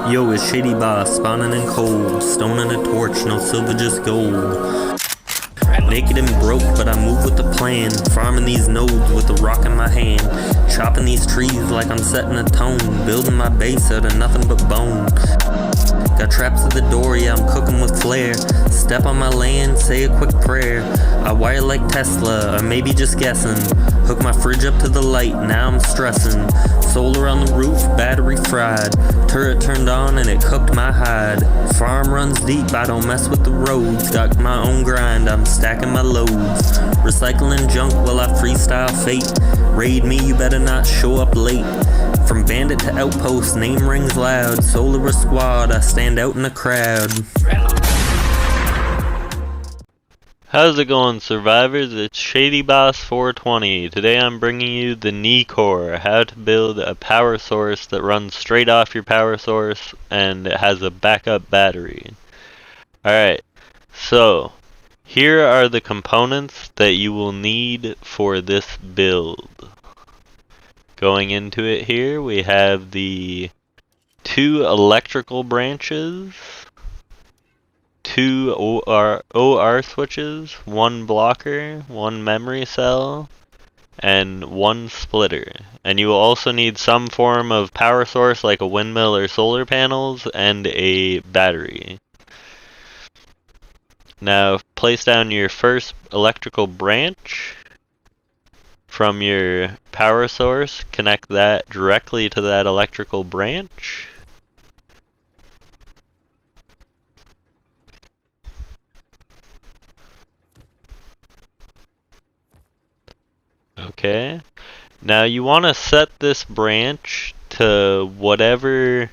Yo, it's Shady Boss, spawning in cold, stone and a torch, no silver, just gold. Naked and broke, but I move with a plan, farming these nodes with a rock in my hand, chopping these trees like I'm setting a tone, building my base out of nothing but bone. Got traps at the door, yeah, I'm cooking with flair. Step on my land, say a quick prayer. I wire like Tesla, or maybe just guessing. Hook my fridge up to the light, now I'm stressing. Solar on the roof, battery fried. Turret turned on and it cooked my hide. Farm runs deep, I don't mess with the roads. Got my own grind, I'm stacking my loads. Recycling junk while I freestyle fate. Raid me, you better not show up late. From bandit to outpost, name rings loud. Solar squad, I stand out in the crowd. How's it going, survivors? It's Shady Boss 420. Today I'm bringing you the NiH Core, how to build a power source that runs straight off your power source and it has a backup battery. Alright, so here are the components that you will need for this build. Going into it here, we have the 2 electrical branches, 2 OR switches, 1 blocker, 1 memory cell, and 1 splitter. And you will also need some form of power source like a windmill or solar panels and a battery. Now place down your first electrical branch from your power source, connect that directly to that electrical branch. Okay, now you want to set this branch to whatever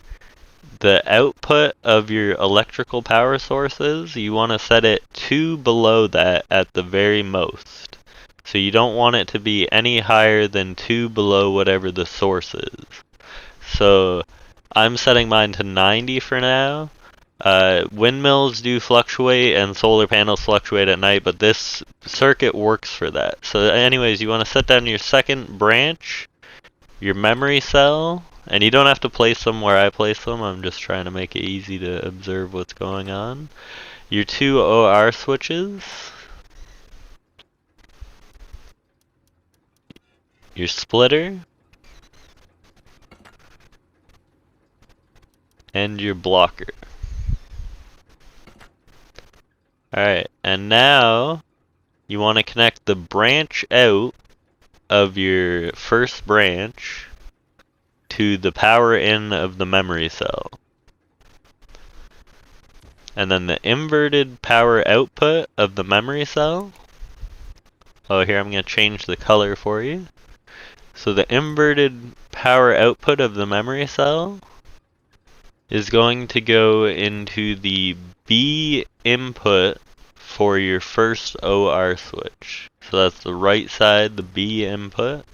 the output of your electrical power source is. You want to set it 2 below that at the very most. So you don't want it to be any higher than 2 below whatever the source is. So I'm setting mine to 90 for now. Windmills do fluctuate and solar panels fluctuate at night, but this circuit works for that. So anyways, you want to set down your second branch, your memory cell, and you don't have to place them where I place them. I'm just trying to make it easy to observe what's going on. Your 2 OR switches, your splitter, and your blocker. Alright, and now you want to connect the branch out of your first branch to the power in of the memory cell. And then the inverted power output of the memory cell. Oh, here I'm going to change the color for you. So the inverted power output of the memory cell is going to go into the B input for your first OR switch. So that's the right side, the B input.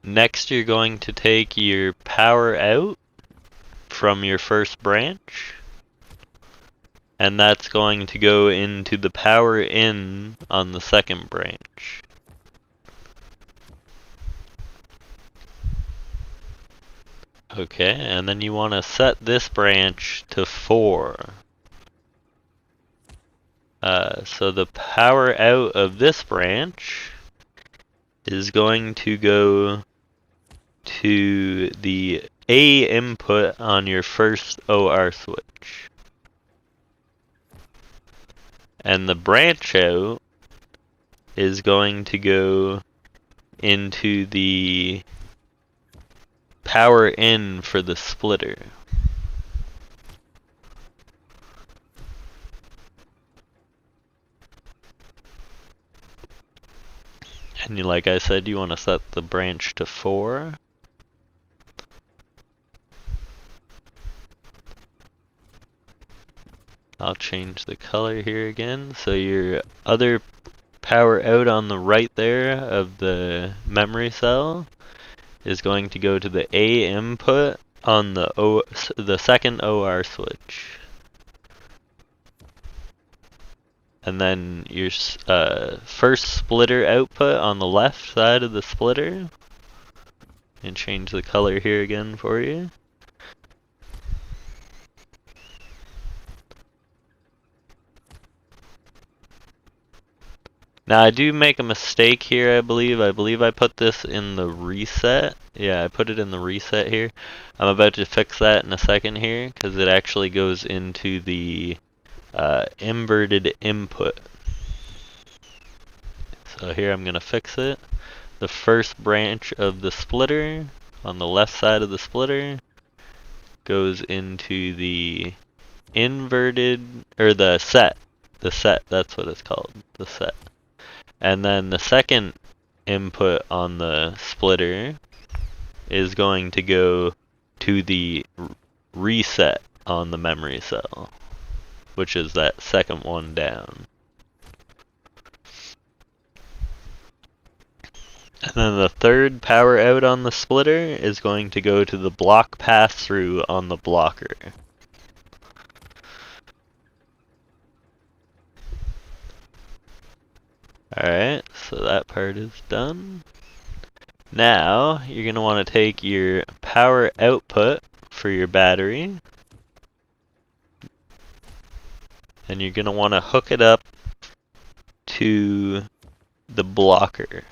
Next, you're going to take your power out from your first branch, and that's going to go into the power in on the second branch. Okay, and then you want to set this branch to 4. So the power out of this branch is going to go to the A input on your first OR switch. And the branch out is going to go into the power in for the splitter. And like I said, you want to set the branch to 4. I'll change the color here again. So your other power out on the right there of the memory cell is going to go to the A input on the second OR switch. And then your first splitter output on the left side of the splitter And change the color here again for you. Now I do make a mistake here, I believe. I believe I put this in the reset. Yeah, I put it in the reset here. I'm about to fix that in a second here, because it actually goes into the inverted input. So here I'm going to fix it. The first branch of the splitter on the left side of the splitter goes into the inverted, or the set. The set, that's what it's called, the set. And then the second input on the splitter is going to go to the reset on the memory cell, which is that second one down. And then the third power out on the splitter is going to go to the block pass-through on the blocker. Alright, so that part is done. Now, you're going to want to take your power output for your battery, and you're going to want to hook it up to the blocker.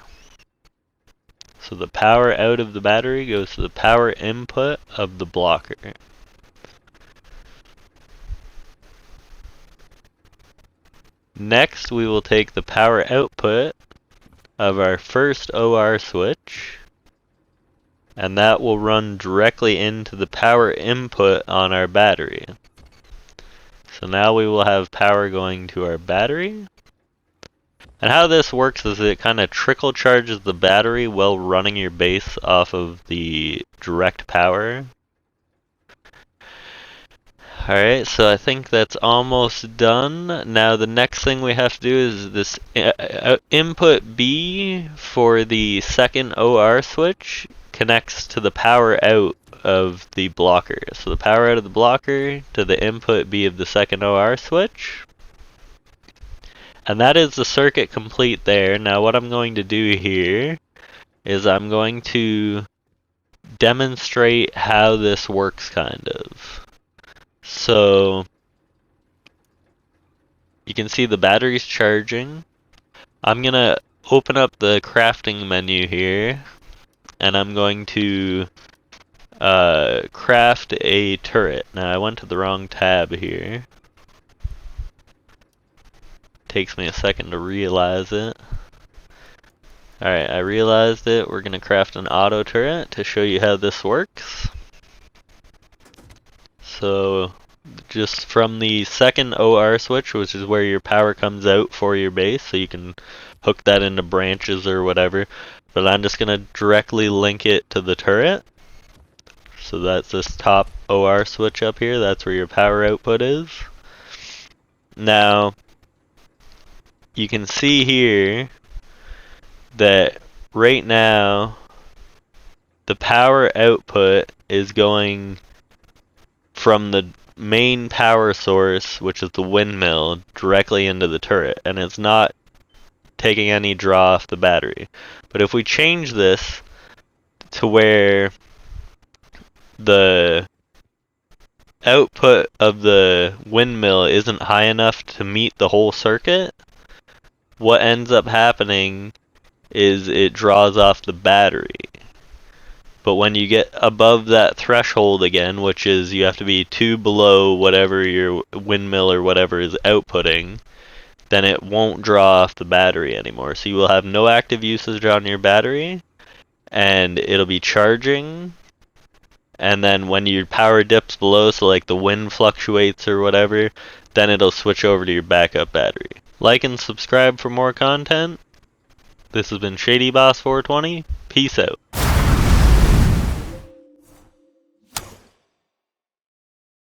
So the power out of the battery goes to the power input of the blocker. Next, we will take the power output of our first OR switch, and that will run directly into the power input on our battery. So now we will have power going to our battery. And how this works is it kind of trickle charges the battery while running your base off of the direct power. Alright, so I think that's almost done. Now the next thing we have to do is this input B for the second OR switch connects to the power out of the blocker. So the power out of the blocker to the input B of the second OR switch. And that is the circuit complete there. Now what I'm going to do here is I'm going to demonstrate how this works kind of. So you can see the battery's charging. I'm going to open up the crafting menu here, and I'm going to craft a turret. Now I went to the wrong tab here. Takes me a second to realize it. Alright, I realized it. We're going to craft an auto turret to show you how this works. So just from the second OR switch, which is where your power comes out for your base, so you can hook that into branches or whatever, but I'm just going to directly link it to the turret. So that's this top OR switch up here, that's where your power output is. Now you can see here that right now the power output is going from the main power source, which is the windmill, directly into the turret, and it's not taking any draw off the battery. But if we change this to where the output of the windmill isn't high enough to meet the whole circuit, what ends up happening is it draws off the battery. But when you get above that threshold again, which is you have to be 2 below whatever your windmill or whatever is outputting, then it won't draw off the battery anymore. So you will have no active usage on your battery, and it'll be charging. And then when your power dips below, so like the wind fluctuates or whatever, then it'll switch over to your backup battery. Like and subscribe for more content. This has been ShadyBoss420. Peace out.